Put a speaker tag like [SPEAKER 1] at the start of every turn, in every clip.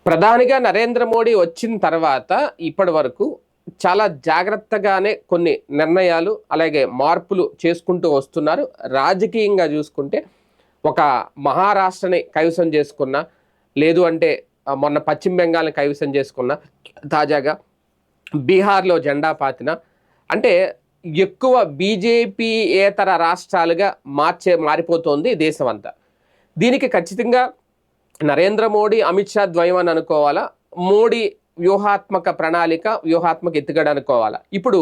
[SPEAKER 1] ప్రధానిగా నరేంద్ర మోడీ వచ్చిన తర్వాత ఇప్పటి వరకు చాలా జాగ్రత్తగానే కొన్ని నిర్ణయాలు అలాగే మార్పులు చేసుకుంటూ వస్తున్నారు. రాజకీయంగా చూసుకుంటే ఒక మహారాష్ట్రని కైవసం చేసుకున్న, లేదు అంటే మొన్న పశ్చిమ బెంగాల్ని కైవసం చేసుకున్న, తాజాగా బీహార్లో జెండా పాతిన, అంటే ఎక్కువ బీజేపీయేతర రాష్ట్రాలుగా మారిపోతోంది దేశం అంతా. దీనికి ఖచ్చితంగా నరేంద్ర మోడీ, అమిత్ షా ద్వయం అని అనుకోవాలా? మోడీ వ్యూహాత్మక ప్రణాళిక, వ్యూహాత్మక ఎత్తుగడ అనుకోవాలా? ఇప్పుడు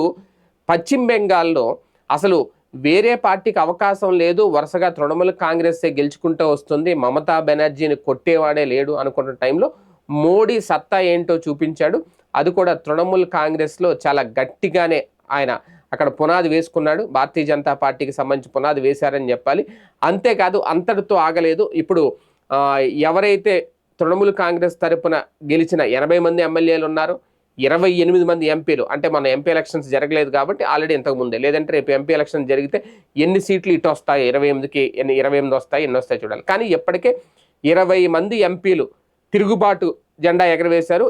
[SPEAKER 1] పశ్చిమ బెంగాల్లో అసలు వేరే పార్టీకి అవకాశం లేదు, వరుసగా తృణమూల్ కాంగ్రెస్సే గెలుచుకుంటూ వస్తుంది, మమతా బెనర్జీని కొట్టేవాడే లేడు అనుకున్న టైంలో మోడీ సత్తా ఏంటో చూపించాడు. అది కూడా తృణమూల్ కాంగ్రెస్లో చాలా గట్టిగానే ఆయన అక్కడ పునాది వేసుకున్నాడు. భారతీయ జనతా పార్టీకి సంబంధించి పునాది వేశారని చెప్పాలి. అంతేకాదు, అంతటితో ఆగలేదు. ఇప్పుడు ఎవరైతే తృణమూల్ కాంగ్రెస్ తరపున గెలిచిన 80 మంది ఎమ్మెల్యేలు ఉన్నారో, 28 మంది ఎంపీలు, అంటే మన ఎంపీ ఎలక్షన్స్ జరగలేదు కాబట్టి ఆల్రెడీ ఇంతకుముందే, లేదంటే రేపు ఎంపీ ఎలక్షన్ జరిగితే ఎన్ని సీట్లు ఇటు వస్తాయి, 28కి 28 వస్తాయి, ఎన్ని వస్తాయి చూడాలి. కానీ ఇప్పటికే 20 మంది ఎంపీలు తిరుగుబాటు జెండా ఎగరవేశారు.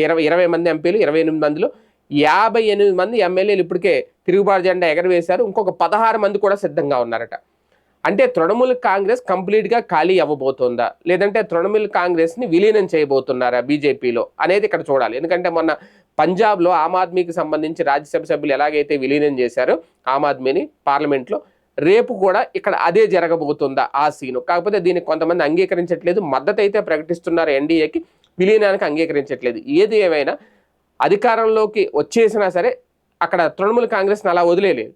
[SPEAKER 1] 20 మంది ఎంపీలు, 28 మందిలో 58 మంది ఎమ్మెల్యేలు ఇప్పటికే తిరుగుబాటు జెండా ఎగరవేశారు. ఇంకొక 16 మంది కూడా సిద్ధంగా ఉన్నారట. అంటే తృణమూల్ కాంగ్రెస్ కంప్లీట్గా ఖాళీ అవ్వబోతుందా, లేదంటే తృణమూల్ కాంగ్రెస్ని విలీనం చేయబోతున్నారా బీజేపీలో అనేది ఇక్కడ చూడాలి. ఎందుకంటే మొన్న పంజాబ్లో ఆమ్ ఆద్మీకి సంబంధించి రాజ్యసభ సభ్యులు ఎలాగైతే విలీనం చేశారో ఆమ్ ఆద్మీని పార్లమెంట్లో, రేపు కూడా ఇక్కడ అదే జరగబోతుందా ఆ సీను. కాకపోతే దీనికి కొంతమంది అంగీకరించట్లేదు, మద్దతు అయితే ప్రకటిస్తున్నారు ఎన్డీఏకి, విలీనానికి అంగీకరించట్లేదు. ఏది ఏమైనా అధికారంలోకి వచ్చేసినా సరే అక్కడ తృణమూల్ కాంగ్రెస్ని అలా వదిలేలేదు.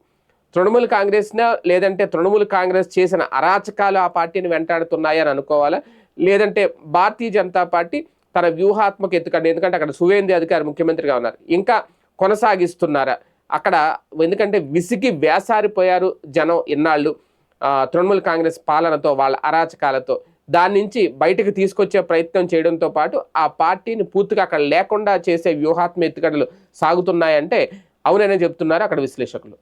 [SPEAKER 1] తృణమూల్ కాంగ్రెస్న, లేదంటే తృణమూల్ కాంగ్రెస్ చేసిన అరాచకాలు ఆ పార్టీని వెంటాడుతున్నాయని అనుకోవాలా, లేదంటే భారతీయ జనతా పార్టీ తన వ్యూహాత్మక ఎత్తుకండి, ఎందుకంటే అక్కడ సువేంద్ర అధికారి ముఖ్యమంత్రిగా ఉన్నారు, ఇంకా కొనసాగిస్తున్నారా అక్కడ? ఎందుకంటే విసిగి వేసారిపోయారు జనం ఇన్నాళ్ళు తృణమూల్ కాంగ్రెస్ పాలనతో, వాళ్ళ అరాచకాలతో. దాని నుంచి బయటకు తీసుకొచ్చే ప్రయత్నం చేయడంతో పాటు ఆ పార్టీని పూర్తిగా అక్కడ లేకుండా చేసే వ్యూహాత్మక ఎత్తుగడలు సాగుతున్నాయంటే అవుననే చెప్తున్నారు అక్కడ విశ్లేషకులు.